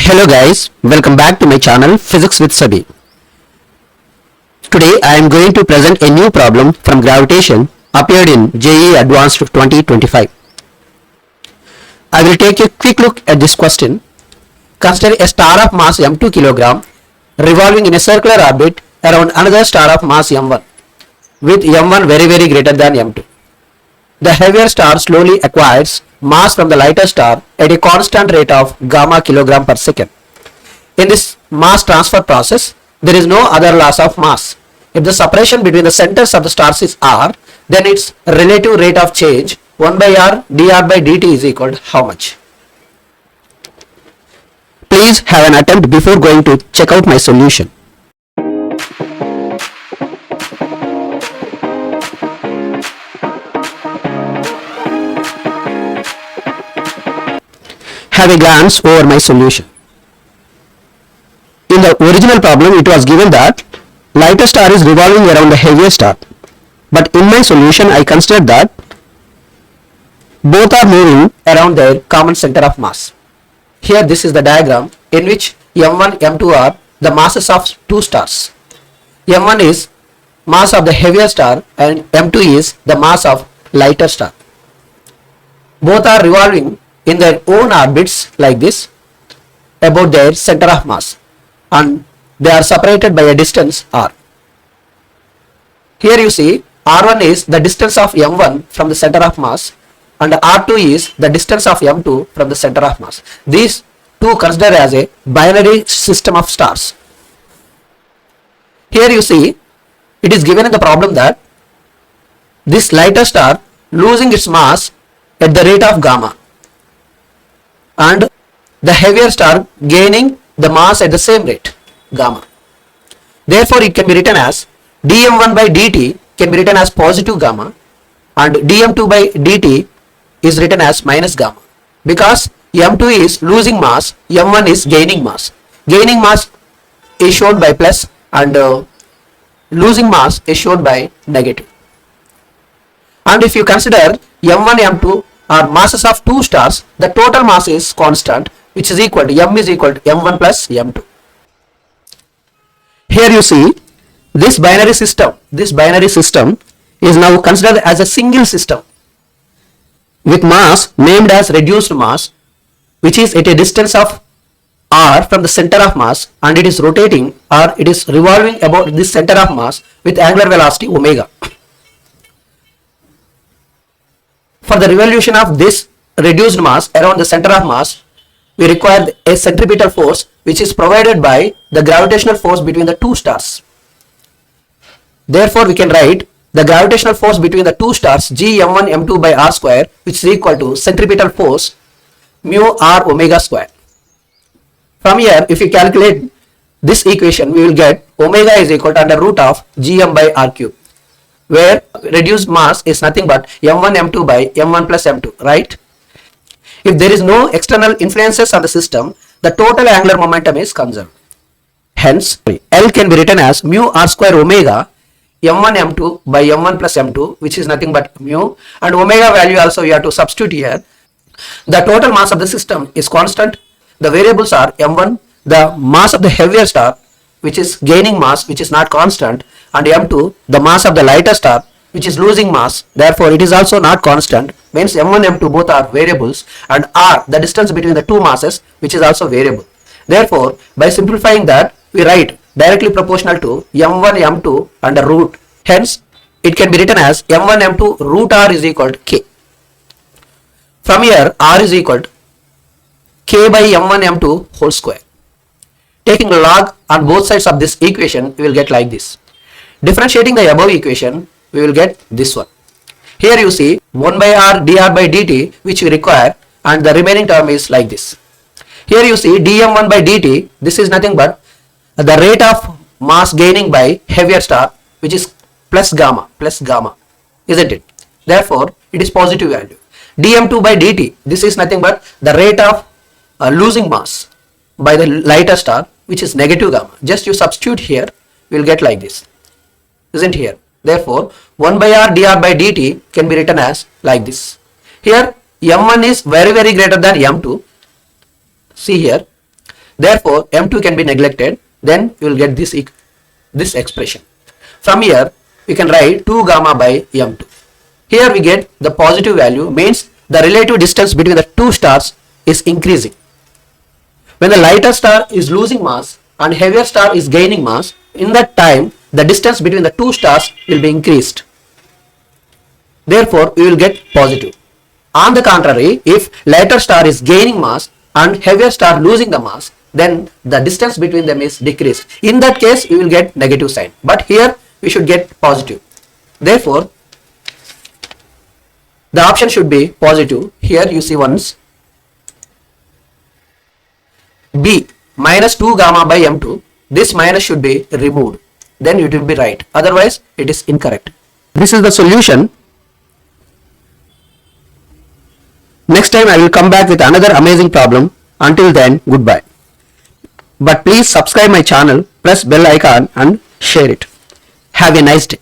Hello guys, welcome back to my channel Physics with Sabi. Today I am going to present a new problem from Gravitation appeared in JEE Advanced 2025. I will take a quick look at this question. Consider a star of mass m2 kg revolving in a circular orbit around another star of mass m1 with m1 very greater than m2. The heavier star slowly acquires mass from the lighter star at a constant rate of gamma kilogram per second. In this mass transfer process, there is no other loss of mass. If the separation between the centers of the stars is r, then its relative rate of change 1 by r dr by dt is equal to how much? Please have an attempt before going to check out my solution. Have a glance over my solution. In the original problem, it was given that lighter star is revolving around the heavier star. But in my solution, I considered that both are moving around their common center of mass. Here, this is the diagram in which m1, m2 are the masses of two stars. m1 is mass of the heavier star and m2 is the mass of lighter star. Both are revolving in their own orbits like this about their center of mass, and they are separated by a distance r. Here you see r1 is the distance of m1 from the center of mass and r2 is the distance of m2 from the center of mass. These two considered as a binary system of stars. Here you see it is given in the problem that this lighter star losing its mass at the rate of gamma and the heavier star gaining the mass at the same rate, gamma. Therefore, it can be written as dm1 by dt can be written as positive gamma and dm2 by dt is written as minus gamma, because m2 is losing mass, m1 is gaining mass. Gaining mass is shown by plus and losing mass is shown by negative. And if you consider m1, m2 are masses of two stars, the total mass is constant, which is equal to m is equal to m1 plus m2. Here you see this binary system is now considered as a single system with mass named as reduced mass, which is at a distance of r from the center of mass, and it is rotating or it is revolving about this center of mass with angular velocity omega. For the revolution of this reduced mass around the center of mass, we require a centripetal force which is provided by the gravitational force between the two stars. Therefore, we can write the gravitational force between the two stars g m1 m2 by r square, which is equal to centripetal force mu r omega square. From here, if we calculate this equation, we will get omega is equal to under root of gm by r cube, where reduced mass is nothing but m1 m2 by m1 plus m2, right? If there is no external influences on the system, the total angular momentum is conserved. Hence, L can be written as mu r square omega m1 m2 by m1 plus m2, which is nothing but mu, and omega value also you have to substitute here. The total mass of the system is constant. The variables are m1, the mass of the heavier star, which is gaining mass, which is not constant, and m2, the mass of the lighter star, which is losing mass, therefore it is also not constant, means m1 m2 both are variables, and r, the distance between the two masses, which is also variable. Therefore, by simplifying that, we write directly proportional to m1 m2 under root. Hence, it can be written as m1 m2 root r is equal to k. From here, r is equal to k by m1 m2 whole square. Taking log on both sides of this equation, we will get like this. Differentiating the above equation, we will get this one. Here you see 1 by r dr by dt, which we require, and the remaining term is like this. Here you see dm1 by dt, this is nothing but the rate of mass gaining by heavier star, which is plus gamma, isn't it? Therefore, it is positive value. dm2 by dt, this is nothing but the rate of losing mass by the lighter star, which is negative gamma. Just you substitute here, we will get like this, isn't here? Therefore, 1 by r dr by dt can be written as like this. Here m1 is very greater than m2. See here, Therefore, m2 can be neglected. Then you will get this expression. From here, we can write 2 gamma by m2. Here we get the positive value, means the relative distance between the two stars is increasing. When the lighter star is losing mass and heavier star is gaining mass, in that time the distance between the two stars will be increased. Therefore, we will get positive. On the contrary, if lighter star is gaining mass and heavier star losing the mass, then the distance between them is decreased. In that case, we will get negative sign. But here we should get positive. Therefore, the option should be positive. Here you see once B minus 2 gamma by m2. This minus should be removed. Then it will be right. Otherwise, it is incorrect. This is the solution. Next time I will come back with another amazing problem. Until then, goodbye. But please subscribe my channel, press bell icon and share it. Have a nice day.